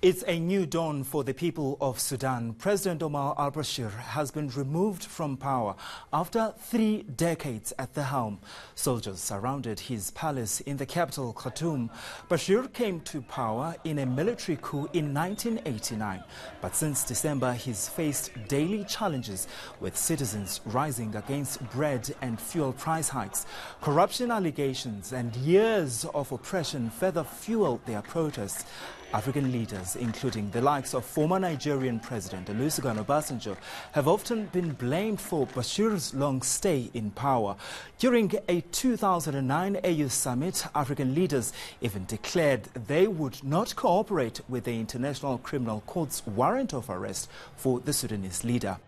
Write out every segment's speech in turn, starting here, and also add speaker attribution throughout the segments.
Speaker 1: It's a new dawn for the people of Sudan. President Omar al-Bashir has been removed from power after 3 decades at the helm. Soldiers surrounded his palace in the capital, Khartoum. Bashir came to power in a military coup in 1989. But since December, he's faced daily challenges, with citizens rising against bread and fuel price hikes. Corruption allegations and years of oppression further fueled their protests. African leaders, including the likes of former Nigerian President Olusegun Obasanjo, have often been blamed for Bashir's long stay in power. During a 2009 AU summit, African leaders even declared they would not cooperate with the International Criminal Court's warrant of arrest for the Sudanese leader.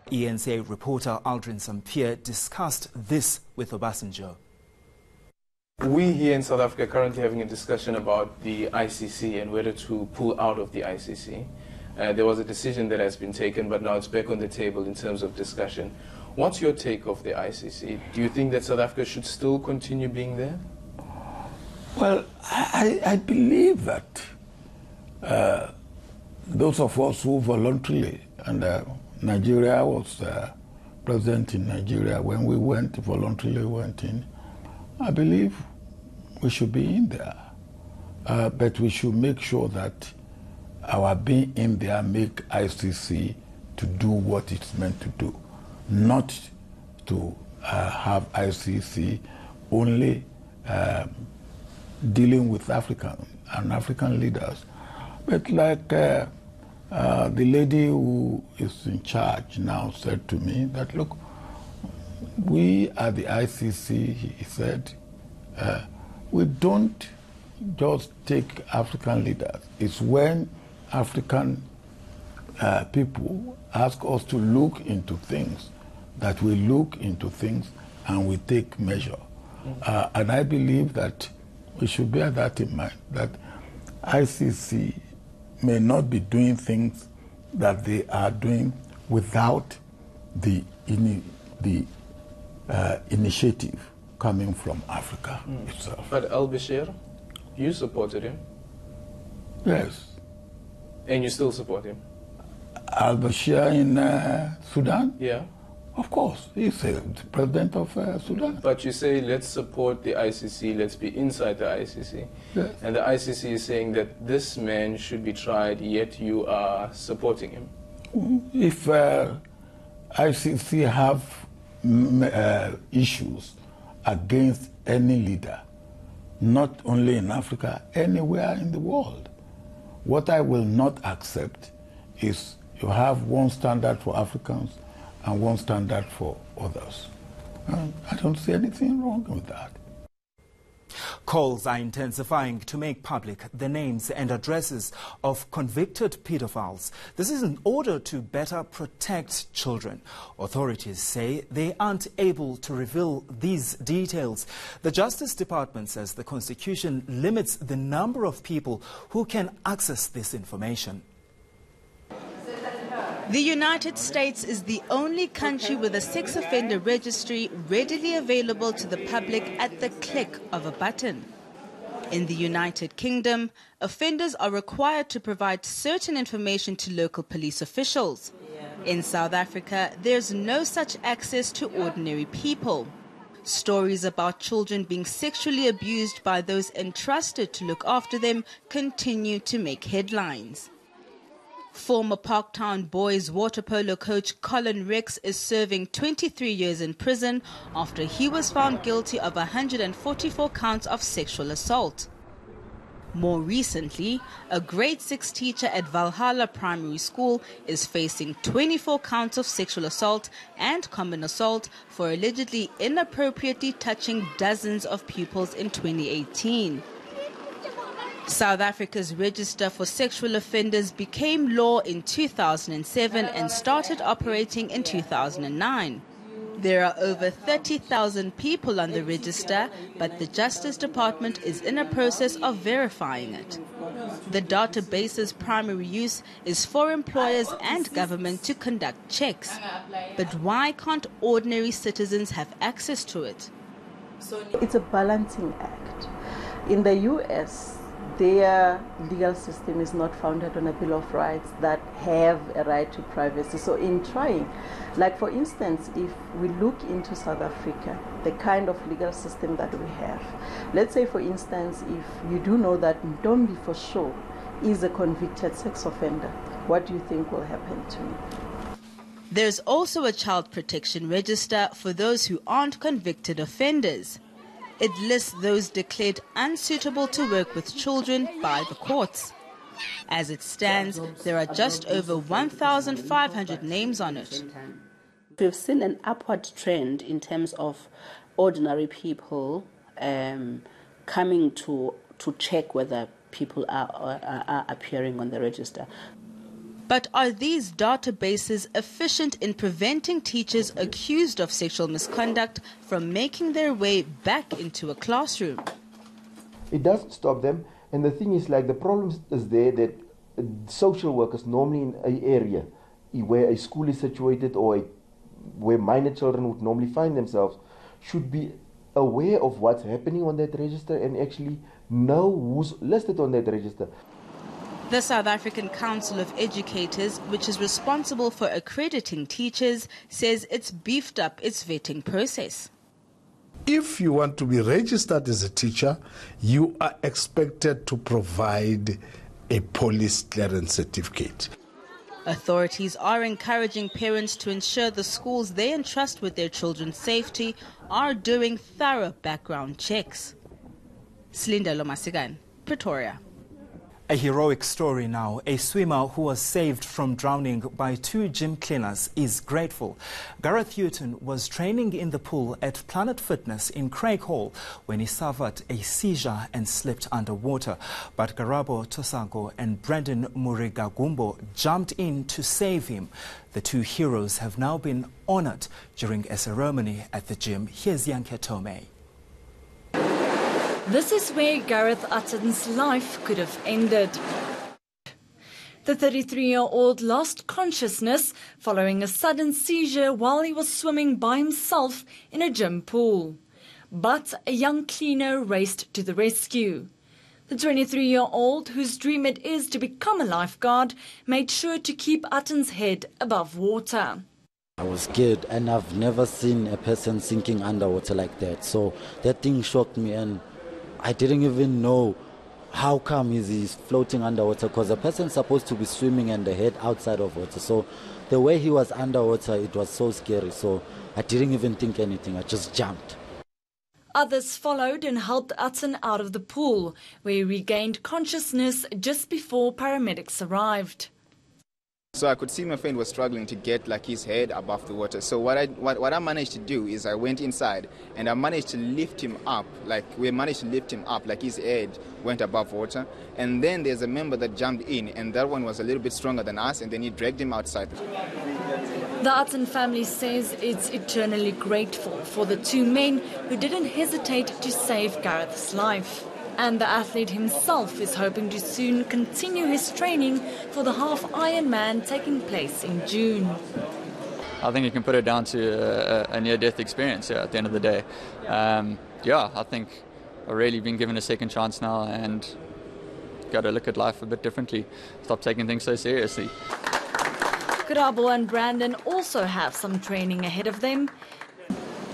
Speaker 1: ENCA reporter Aldrin Sampier discussed this with Obasanjo.
Speaker 2: We here in South Africa are currently having a discussion about the ICC and whether to pull out of the ICC. There was a decision that has been taken, but now it's back on the table in terms of discussion. What's your take of the ICC? Do you think that South Africa should still continue being there?
Speaker 3: Well, I believe that those of us who voluntarily, and Nigeria was president in Nigeria when we voluntarily went in, I believe we should be in there, but we should make sure that our being in there make ICC to do what it's meant to do, not to have ICC only dealing with African leaders. But like the lady who is in charge now said to me that, look, we at the ICC, he said, we don't just take African leaders. It's when African people ask us to look into things that we look into things and we take measure. And I believe that we should bear that in mind, that ICC may not be doing things that they are doing without the initiative coming from Africa itself.
Speaker 2: But al-Bashir, you supported him?
Speaker 3: Yes.
Speaker 2: And you still support him?
Speaker 3: Al-Bashir in Sudan?
Speaker 2: Yeah.
Speaker 3: Of course, he's the president of Sudan.
Speaker 2: But you say, let's support the ICC, let's be inside the ICC.
Speaker 3: Yes.
Speaker 2: And the ICC is saying that this man should be tried, yet you are supporting him.
Speaker 3: If ICC have issues against any leader, not only in Africa, anywhere in the world, what I will not accept is you have one standard for Africans and one standard for others. I don't see anything wrong with that.
Speaker 1: Calls are intensifying to make public the names and addresses of convicted pedophiles. This is in order to better protect children. Authorities say they aren't able to reveal these details. The Justice Department says the Constitution limits the number of people who can access this information.
Speaker 4: The United States is the only country with a sex offender registry readily available to the public at the click of a button. In the United Kingdom, offenders are required to provide certain information to local police officials. In South Africa, there's no such access to ordinary people. Stories about children being sexually abused by those entrusted to look after them continue to make headlines. Former Parktown boys water polo coach Colin Rex is serving 23 years in prison after he was found guilty of 144 counts of sexual assault. More recently, a grade 6 teacher at Valhalla Primary School is facing 24 counts of sexual assault and common assault for allegedly inappropriately touching dozens of pupils in 2018. South Africa's Register for Sexual Offenders became law in 2007 and started operating in 2009. There are over 30,000 people on the register, but the Justice Department is in a process of verifying it. The database's primary use is for employers and government to conduct checks. But why can't ordinary citizens have access to it?
Speaker 5: It's a balancing act. In the US, their legal system is not founded on a Bill of Rights that have a right to privacy. So in trying, like for instance, if we look into South Africa, the kind of legal system that we have, let's say for instance, if you do know that Ntombi for sure is a convicted sex offender, what do you think will happen to me?
Speaker 4: There's also a child protection register for those who aren't convicted offenders. It lists those declared unsuitable to work with children by the courts. As it stands, there are just over 1,500 names on it.
Speaker 6: We've seen an upward trend in terms of ordinary people coming to check whether people are appearing on the register.
Speaker 4: But are these databases efficient in preventing teachers accused of sexual misconduct from making their way back into a classroom?
Speaker 7: It doesn't stop them, and the thing is, like, the problem is there that social workers normally in an area where a school is situated or where minor children would normally find themselves should be aware of what's happening on that register and actually know who's listed on that register.
Speaker 4: The South African Council of Educators, which is responsible for accrediting teachers, says it's beefed up its vetting process.
Speaker 8: If you want to be registered as a teacher, you are expected to provide a police clearance certificate.
Speaker 4: Authorities are encouraging parents to ensure the schools they entrust with their children's safety are doing thorough background checks. Slinda Lomasigan, Pretoria.
Speaker 1: A heroic story now. A swimmer who was saved from drowning by two gym cleaners is grateful. Gareth Houghton was training in the pool at Planet Fitness in Craig Hall when he suffered a seizure and slipped underwater. But Garabo Tosago and Brendan Murigagumbo jumped in to save him. The two heroes have now been honored during a ceremony at the gym. Here's Yanke Tome.
Speaker 9: This is where Gareth Houghton's life could have ended. The 33-year-old lost consciousness following a sudden seizure while he was swimming by himself in a gym pool. But a young cleaner raced to the rescue. The 23-year-old, whose dream it is to become a lifeguard, made sure to keep Houghton's head above water.
Speaker 10: I was scared, and I've never seen a person sinking underwater like that. So that thing shocked me, and I didn't even know how come he's floating underwater, because the person's supposed to be swimming and the head outside of water. So the way he was underwater, it was so scary. So I didn't even think anything. I just jumped.
Speaker 9: Others followed and helped Houghton out of the pool, where he regained consciousness just before paramedics arrived.
Speaker 11: So I could see my friend was struggling to get his head above the water. So what I managed to do is I went inside and I managed to lift him up. We managed to lift him up, his head went above water. And then there's a member that jumped in, and that one was a little bit stronger than us, and then he dragged him outside.
Speaker 9: The Houghton family says it's eternally grateful for the two men who didn't hesitate to save Gareth's life. And the athlete himself is hoping to soon continue his training for the half Ironman taking place in June.
Speaker 12: I think you can put it down to a near-death experience at the end of the day. I think I've really been given a second chance now and got to look at life a bit differently. Stop taking things so seriously.
Speaker 9: Karabo and Brandon also have some training ahead of them.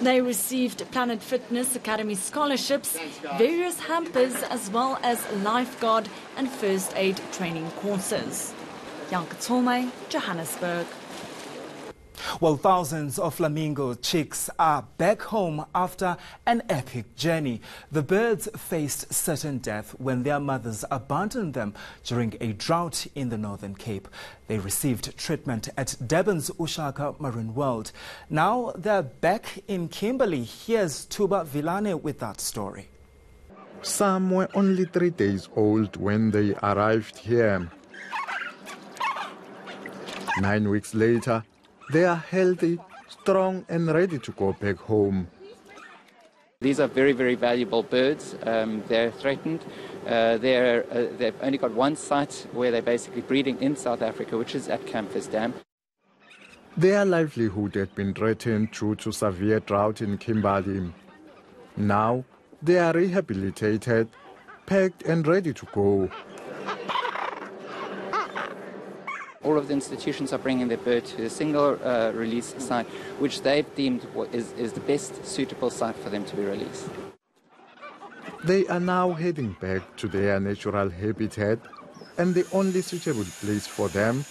Speaker 9: They received Planet Fitness Academy scholarships, various hampers, as well as lifeguard and first aid training courses. Yanke Tome, Johannesburg.
Speaker 1: Well, thousands of flamingo chicks are back home after an epic journey. The birds faced certain death when their mothers abandoned them during a drought in the Northern Cape. They received treatment at Durban's Ushaka Marine World. Now they're back in Kimberley. Here's Tuba Vilane with that story.
Speaker 13: Some were only 3 days old when they arrived here. 9 weeks later, they are healthy, strong and ready to go back home.
Speaker 14: These are very, very valuable birds. They're threatened. They've only got one site where they're basically breeding in South Africa, which is at Campus Dam.
Speaker 13: Their livelihood had been threatened due to severe drought in Kimberley. Now they are rehabilitated, packed and ready to go.
Speaker 14: All of the institutions are bringing their bird to a single release site, which they've deemed is the best suitable site for them to be released.
Speaker 13: They are now heading back to their natural habitat, and the only suitable place for them,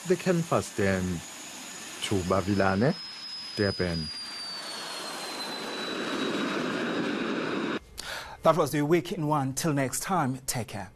Speaker 13: the canvas den. To Bavilane, Durban.
Speaker 1: That was the Week in One. Till next time, take care.